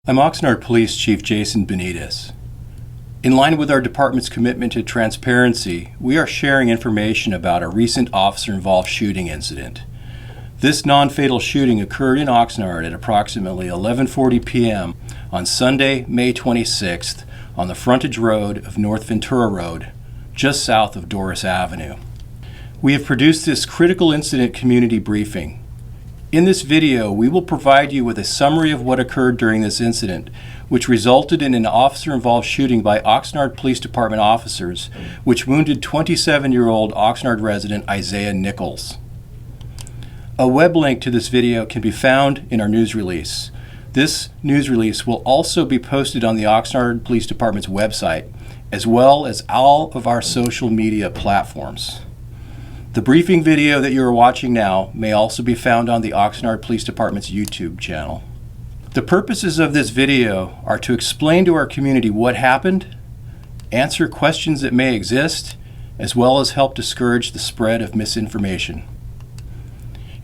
I'm Oxnard Police Chief Jason Benitez. In line with our department's commitment to transparency, we are sharing information about a recent officer-involved shooting incident. This non-fatal shooting occurred in Oxnard at approximately 11:40 p.m. on Sunday, May 26th, on the frontage road of North Ventura Road, just south of Doris Avenue. We have produced this critical incident community briefing. In this video, we will provide you with a summary of what occurred during this incident, which resulted in an officer-involved shooting by Oxnard Police Department officers, which wounded 27-year-old Oxnard resident Isaiah Nichols. A web link to this video can be found in our news release. This news release will also be posted on the Oxnard Police Department's website, as well as all of our social media platforms. The briefing video that you are watching now may also be found on the Oxnard Police Department's YouTube channel. The purposes of this video are to explain to our community what happened, answer questions that may exist, as well as help discourage the spread of misinformation.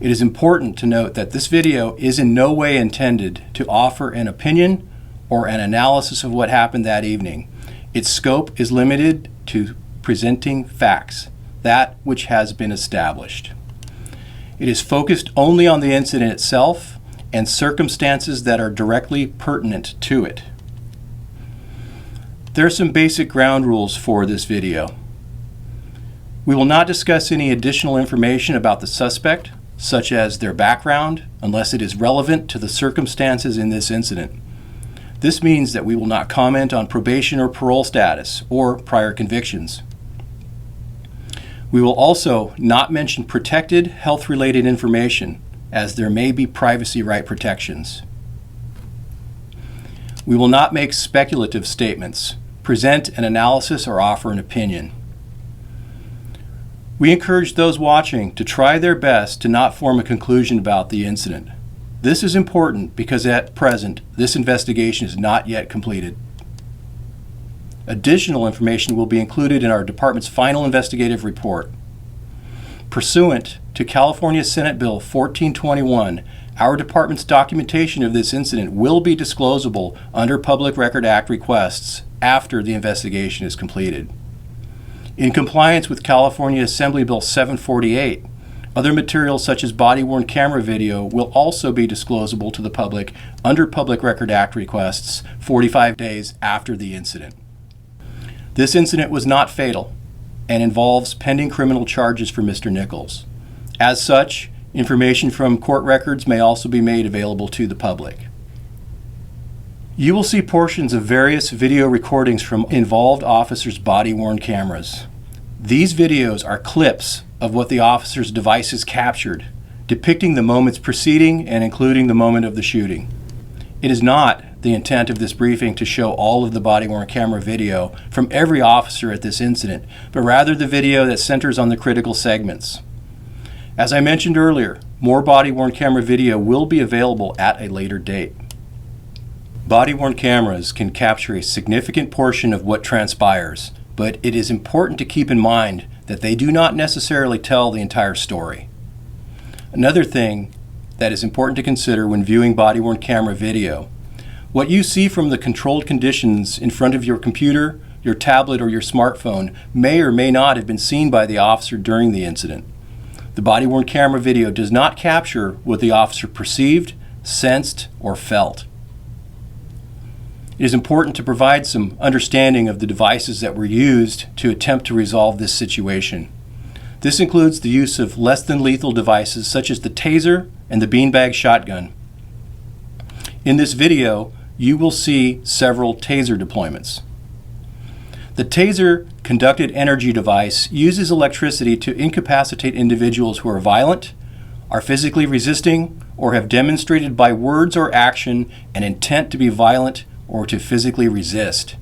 It is important to note that this video is in no way intended to offer an opinion or an analysis of what happened that evening. Its scope is limited to presenting facts, that which has been established. It is focused only on the incident itself and circumstances that are directly pertinent to it. There are some basic ground rules for this video. We will not discuss any additional information about the suspect, such as their background, unless it is relevant to the circumstances in this incident. This means that we will not comment on probation or parole status or prior convictions. We will also not mention protected health-related information, as there may be privacy right protections. We will not make speculative statements, present an analysis, or offer an opinion. We encourage those watching to try their best to not form a conclusion about the incident. This is important because at present, this investigation is not yet completed. Additional information will be included in our department's final investigative report. Pursuant to California Senate Bill 1421, our department's documentation of this incident will be disclosable under Public Record Act requests after the investigation is completed. In compliance with California Assembly Bill 748, other materials such as body-worn camera video will also be disclosable to the public under Public Record Act requests 45 days after the incident. This incident was not fatal and involves pending criminal charges for Mr. Nichols. As such, information from court records may also be made available to the public. You will see portions of various video recordings from involved officers' body-worn cameras. These videos are clips of what the officer's devices captured, depicting the moments preceding and including the moment of the shooting. It is not the intent of this briefing to show all of the body-worn camera video from every officer at this incident, but rather the video that centers on the critical segments. As I mentioned earlier, more body-worn camera video will be available at a later date. Body-worn cameras can capture a significant portion of what transpires, but it is important to keep in mind that they do not necessarily tell the entire story. Another thing that is important to consider when viewing body-worn camera video: what you see from the controlled conditions in front of your computer, your tablet, or your smartphone may or may not have been seen by the officer during the incident. The body-worn camera video does not capture what the officer perceived, sensed, or felt. It is important to provide some understanding of the devices that were used to attempt to resolve this situation. This includes the use of less than lethal devices such as the taser and the beanbag shotgun. In this video, you will see several taser deployments. The taser conducted energy device uses electricity to incapacitate individuals who are violent, are physically resisting, or have demonstrated by words or action an intent to be violent or to physically resist.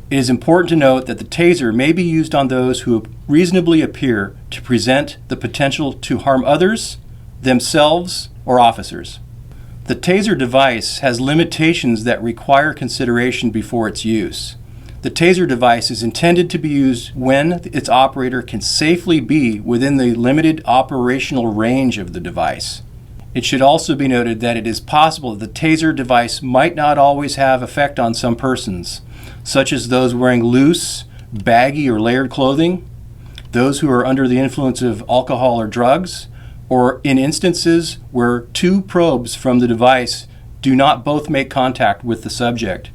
It is important to note that the taser may be used on those who reasonably appear to present the potential to harm others, themselves, or officers. The taser device has limitations that require consideration before its use. The taser device is intended to be used when its operator can safely be within the limited operational range of the device. It should also be noted that it is possible that the taser device might not always have effect on some persons, such as those wearing loose, baggy, or layered clothing, those who are under the influence of alcohol or drugs, or in instances where two probes from the device do not both make contact with the subject.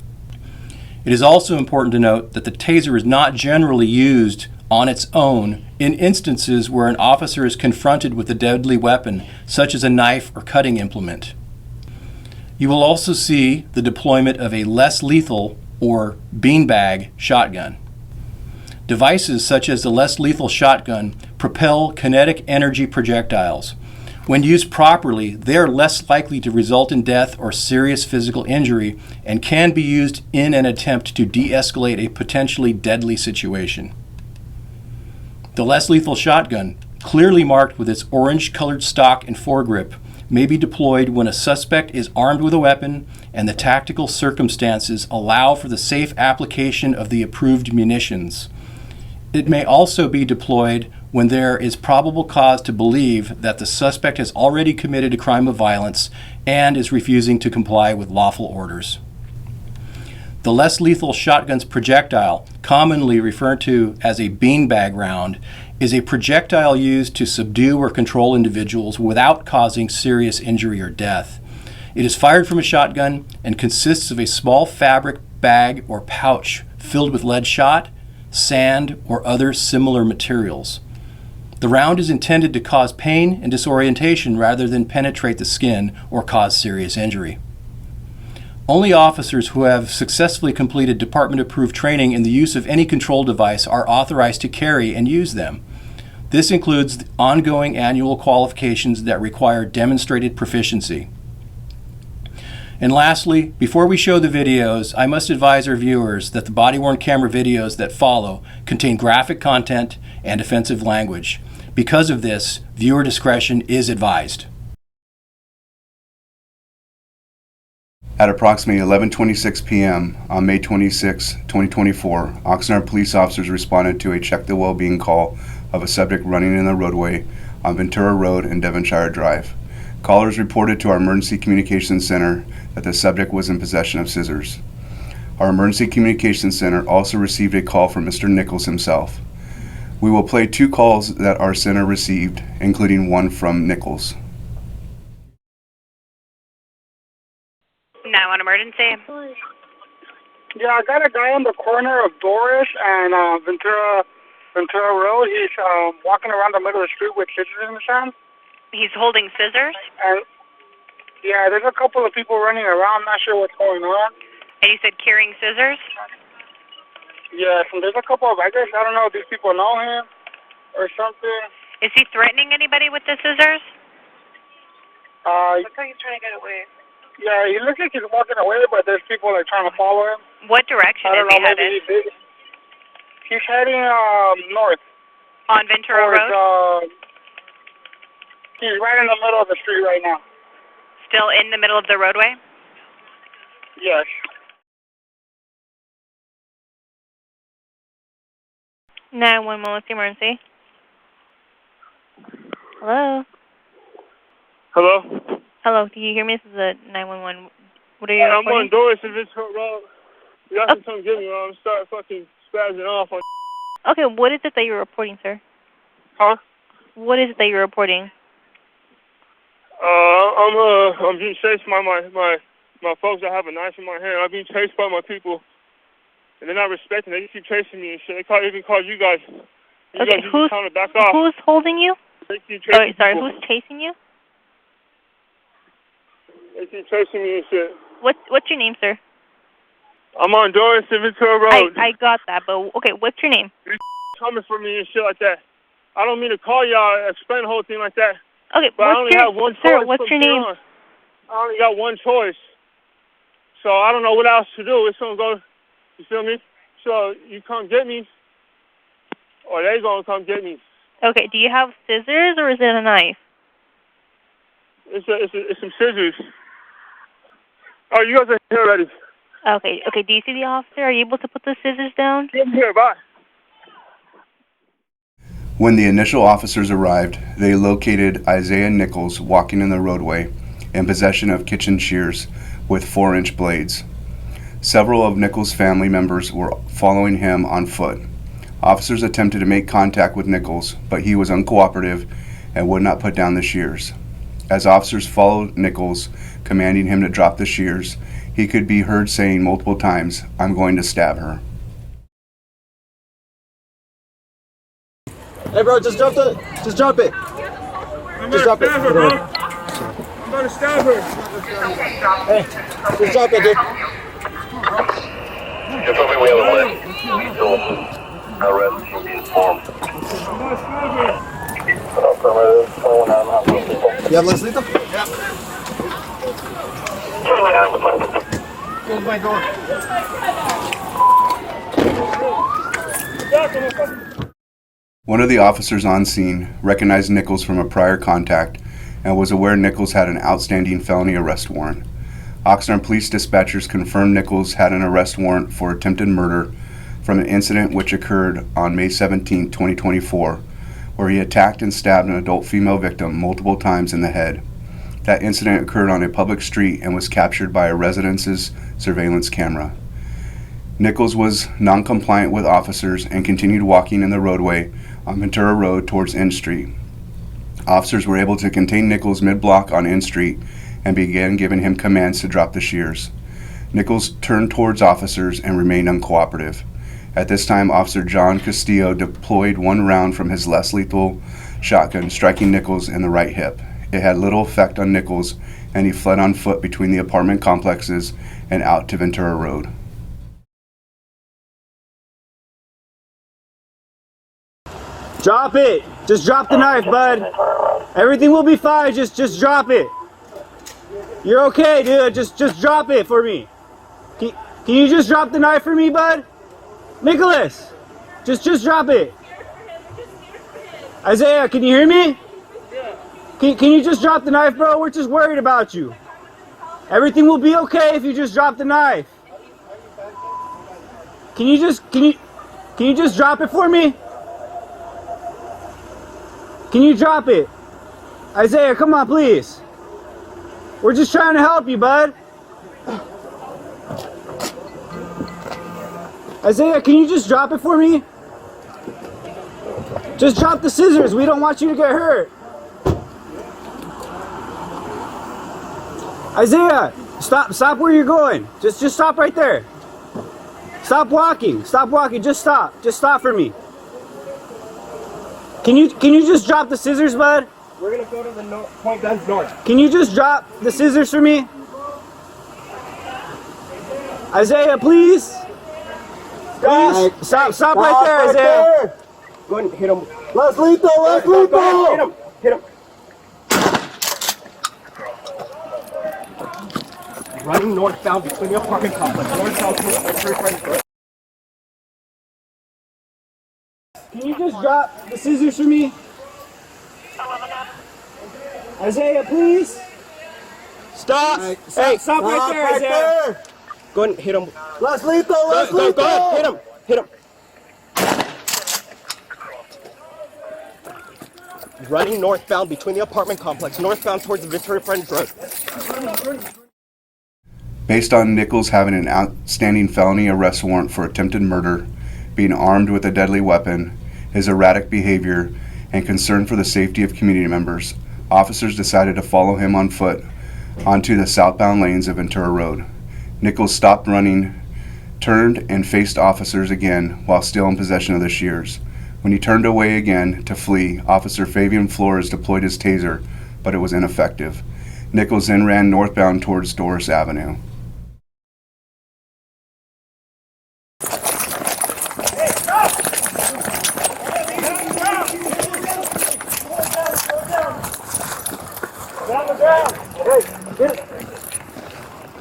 It is also important to note that the taser is not generally used on its own in instances where an officer is confronted with a deadly weapon, such as a knife or cutting implement. You will also see the deployment of a less lethal or beanbag shotgun. Devices such as the less lethal shotgun propel kinetic energy projectiles. When used properly, they are less likely to result in death or serious physical injury and can be used in an attempt to de-escalate a potentially deadly situation. The less lethal shotgun, clearly marked with its orange-colored stock and foregrip, may be deployed when a suspect is armed with a weapon and the tactical circumstances allow for the safe application of the approved munitions. It may also be deployed when there is probable cause to believe that the suspect has already committed a crime of violence and is refusing to comply with lawful orders. The less lethal shotgun's projectile, commonly referred to as a beanbag round, is a projectile used to subdue or control individuals without causing serious injury or death. It is fired from a shotgun and consists of a small fabric bag or pouch filled with lead shot, sand, or other similar materials. The round is intended to cause pain and disorientation rather than penetrate the skin or cause serious injury. Only officers who have successfully completed department-approved training in the use of any control device are authorized to carry and use them. This includes ongoing annual qualifications that require demonstrated proficiency. And lastly, before we show the videos, I must advise our viewers that the body-worn camera videos that follow contain graphic content and offensive language. Because of this, viewer discretion is advised. At approximately 11:26 p.m. on May 26, 2024, Oxnard police officers responded to a check the well-being call of a subject running in the roadway on Ventura Road and Devonshire Drive. Callers reported to our Emergency Communications Center that the subject was in possession of scissors. Our Emergency Communications Center also received a call from Mr. Nichols himself. We will play two calls that our center received, including one from Nichols. 911 emergency. Yeah, I got a guy on the corner of Doris and Ventura Road. He's walking around the middle of the street with scissors in his hand. He's holding scissors? And yeah, there's a couple of people running around. I'm not sure what's going on. And you said carrying scissors? Yes, and there's a couple of, I guess, I don't know if these people know him or something. Is he threatening anybody with the scissors? Looks like he's trying to get away. Yeah, he looks like he's walking away, but there's people like trying to follow him. What direction is he headed? He's heading north. On Ventura Road? He's right in the middle of the street right now. Still in the middle of the roadway? Yes. What's the emergency? Hello? Hello? Hello, do you hear me? This is a 911. What are you I'm reporting? on Doris and Ventura Road. You guys can come get me, I'm start fucking spazzing off on. Okay, what is it that you're reporting, sir? Huh? What is it that you're reporting? I'm being chased by my folks. I have a knife in my hand. I'm being chased by my people, and they're not respecting. They just keep chasing me and shit. They even call you guys. You guys just trying to back off. Who's holding you? They keep chasing Sorry, people. who's chasing you? They keep chasing me and shit. What's your name, sir? I'm on Doris and Ventura Road. I got that, but okay, what's your name? You're coming for me and shit like that. I don't mean to call y'all and explain the whole thing like that. Okay, but I only have one choice. Sir, what's your name? I only got one choice. So I don't know what else to do. It's gonna go, you feel me? So you come get me, or they gonna come get me. Okay, do you have scissors or is it a knife? It's some scissors. Oh, you guys are here already. Okay, do you see the officer? Are you able to put the scissors down? Get here, bye. When the initial officers arrived, they located Isaiah Nichols walking in the roadway in possession of kitchen shears with 4-inch blades. Several of Nichols' family members were following him on foot. Officers attempted to make contact with Nichols, but he was uncooperative and would not put down the shears. As officers followed Nichols, commanding him to drop the shears, he could be heard saying multiple times, "I'm going to stab her." Hey bro, just drop it. Just drop it. I'm gonna stab her, bro. I'm gonna stab her. Hey, just drop it, dude. You're probably way over there. Lethal arrest will be informed. I'm gonna stab her. You have less lethal? Close my door. One of the officers on scene recognized Nichols from a prior contact and was aware Nichols had an outstanding felony arrest warrant. Oxnard Police dispatchers confirmed Nichols had an arrest warrant for attempted murder from an incident which occurred on May 17, 2024, where he attacked and stabbed an adult female victim multiple times in the head. That incident occurred on a public street and was captured by a residence's surveillance camera. Nichols was non-compliant with officers and continued walking in the roadway on Ventura Road towards N Street. Officers were able to contain Nichols mid-block on N Street and began giving him commands to drop the shears. Nichols turned towards officers and remained uncooperative. At this time, Officer John Castillo deployed one round from his less lethal shotgun, striking Nichols in the right hip. It had little effect on Nichols, and he fled on foot between the apartment complexes and out to Ventura Road. Drop it. Just drop the knife, bud. Everything will be fine. Just drop it. You're okay, dude. Just drop it for me. Can you just drop the knife for me, bud? Nicholas, just drop it. Isaiah, can you hear me? Can you just drop the knife, bro? We're just worried about you. Everything will be okay if you just drop the knife. Can you just drop it for me? Can you drop it? Isaiah, come on, please. We're just trying to help you, bud. Isaiah, can you just drop it for me? Just drop the scissors. We don't want you to get hurt. Isaiah, stop where you're going. Just stop right there. Stop walking. Stop walking. Just stop. Just stop for me. Can you just drop the scissors, bud? We're gonna go to the point guns north. Can you just drop the scissors for me? Isaiah, please. Please. Stop right there, Isaiah. Go ahead and hit him. Let's lethal. Hit him. Hit him. Running northbound between the apartment complex. North-south towards Ventura Friends. Can you just drop the scissors for me? Isaiah, please. Stop. Hey, stop right there, Isaiah. Go ahead and hit him. Let's lethal. Go ahead. Hit him. Hit him. Running northbound between the apartment complex. Northbound towards the Ventura Friends Road. Based on Nichols having an outstanding felony arrest warrant for attempted murder, being armed with a deadly weapon, his erratic behavior, and concern for the safety of community members, officers decided to follow him on foot onto the southbound lanes of Ventura Road. Nichols stopped running, turned, and faced officers again while still in possession of the shears. When he turned away again to flee, Officer Fabian Flores deployed his taser, but it was ineffective. Nichols then ran northbound towards Doris Avenue.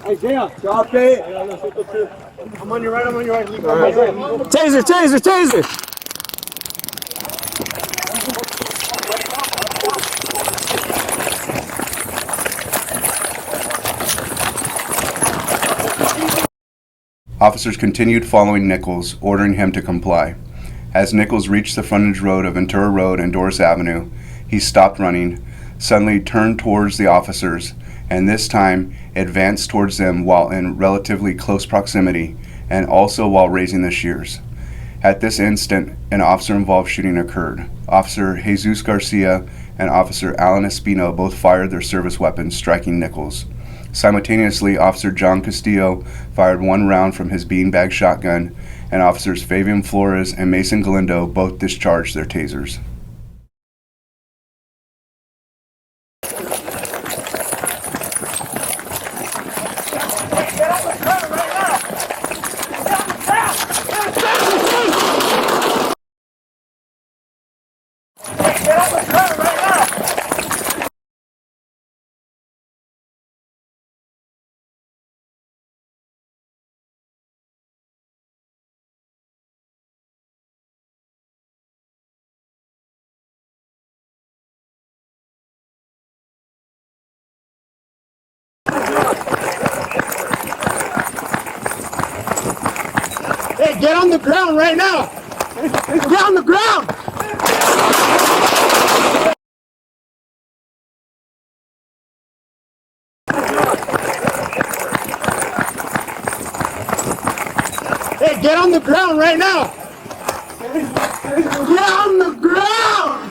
Isaiah, drop it. I'm on your right. Taser. Officers continued following Nichols, ordering him to comply. As Nichols reached the frontage road of Ventura Road and Doris Avenue, he stopped running, suddenly turned towards the officers, and this time advanced towards them while in relatively close proximity, and also while raising the shears. At this instant, an officer-involved shooting occurred. Officer Jesus Garcia and Officer Alan Espino both fired their service weapons, striking Nichols. Simultaneously, Officer John Castillo fired one round from his beanbag shotgun, and Officers Fabian Flores and Mason Galindo both discharged their tasers. Hey, get on the ground right now! Get on the ground! Hey, get on the ground right now! Get on the ground!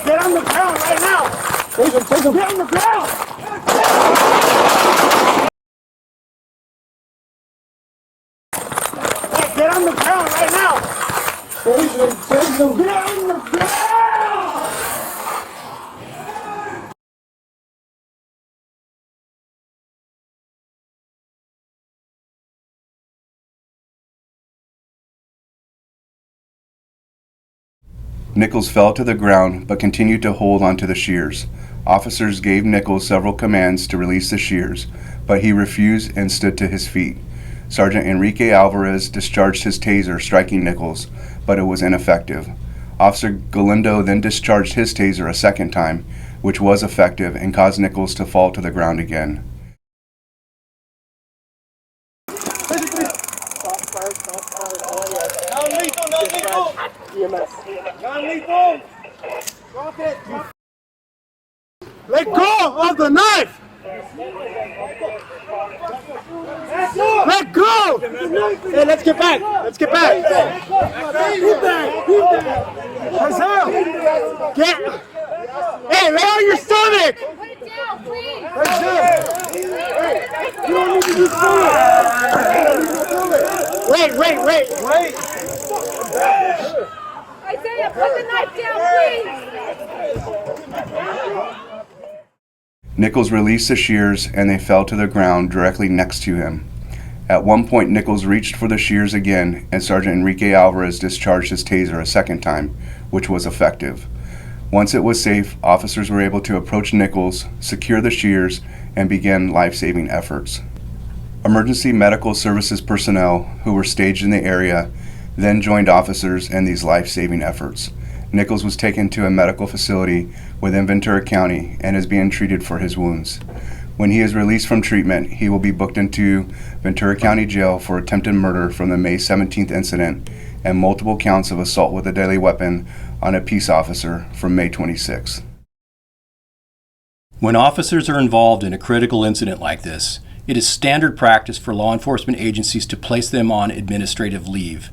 Get on the ground right now! Take him, get on the ground! Hey, get on the ground right now! Take him, get on the ground! Nichols fell to the ground but continued to hold onto the shears. Officers gave Nichols several commands to release the shears, but he refused and stood to his feet. Sergeant Enrique Alvarez discharged his taser, striking Nichols, but it was ineffective. Officer Galindo then discharged his taser a second time, which was effective and caused Nichols to fall to the ground again. Non-lethal! Drop it! Let go of the knife! Let go! Hey, let's get back! Let's get back! Isaiah! Get! Hey, lay on your stomach! Put it down, please! Hey, you don't need to do something! Wait! Isaiah, put the knife down, please! Nichols released the shears and they fell to the ground directly next to him. At one point, Nichols reached for the shears again and Sergeant Enrique Alvarez discharged his taser a second time, which was effective. Once it was safe, officers were able to approach Nichols, secure the shears, and begin life-saving efforts. Emergency medical services personnel who were staged in the area then joined officers in these life-saving efforts. Nichols was taken to a medical facility within Ventura County and is being treated for his wounds. When he is released from treatment, he will be booked into Ventura County Jail for attempted murder from the May 17th incident and multiple counts of assault with a deadly weapon on a peace officer from May 26th. When officers are involved in a critical incident like this, it is standard practice for law enforcement agencies to place them on administrative leave.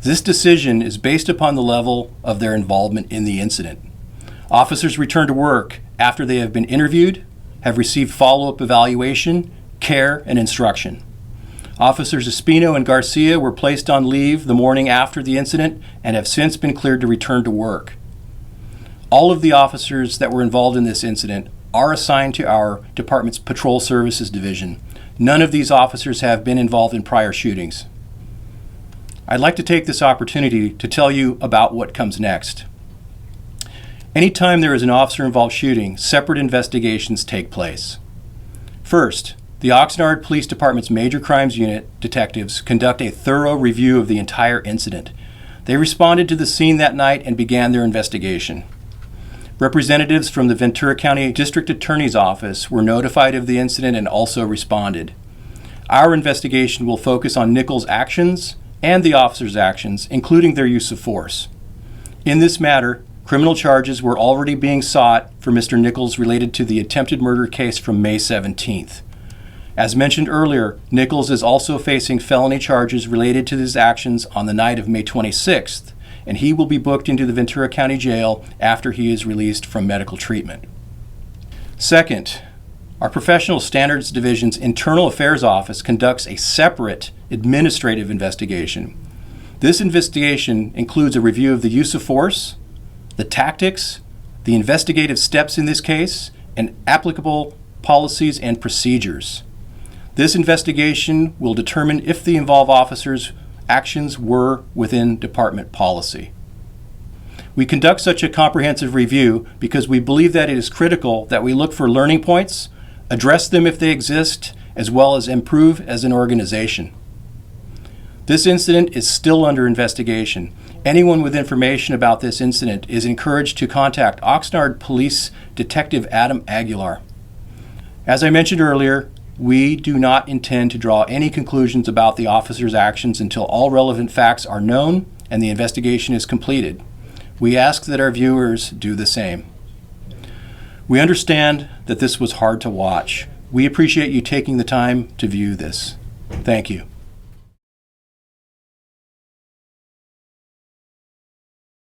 This decision is based upon the level of their involvement in the incident. Officers return to work after they have been interviewed, have received follow-up evaluation, care, and instruction. Officers Espino and Garcia were placed on leave the morning after the incident and have since been cleared to return to work. All of the officers that were involved in this incident are assigned to our department's Patrol Services Division. None of these officers have been involved in prior shootings. I'd like to take this opportunity to tell you about what comes next. Anytime there is an officer-involved shooting, separate investigations take place. First, the Oxnard Police Department's Major Crimes Unit detectives conduct a thorough review of the entire incident. They responded to the scene that night and began their investigation. Representatives from the Ventura County District Attorney's Office were notified of the incident and also responded. Our investigation will focus on Nichols' actions and the officers' actions, including their use of force. In this matter, criminal charges were already being sought for Mr. Nichols related to the attempted murder case from May 17th. As mentioned earlier, Nichols is also facing felony charges related to his actions on the night of May 26th, and he will be booked into the Ventura County Jail after he is released from medical treatment. Second, our Professional Standards Division's Internal Affairs Office conducts a separate administrative investigation. This investigation includes a review of the use of force, the tactics, the investigative steps in this case, and applicable policies and procedures. This investigation will determine if the involved officers' actions were within department policy. We conduct such a comprehensive review because we believe that it is critical that we look for learning points, address them if they exist, as well as improve as an organization. This incident is still under investigation. Anyone with information about this incident is encouraged to contact Oxnard Police Detective Adam Aguilar. As I mentioned earlier, we do not intend to draw any conclusions about the officer's actions until all relevant facts are known and the investigation is completed. We ask that our viewers do the same. We understand that this was hard to watch. We appreciate you taking the time to view this. Thank you.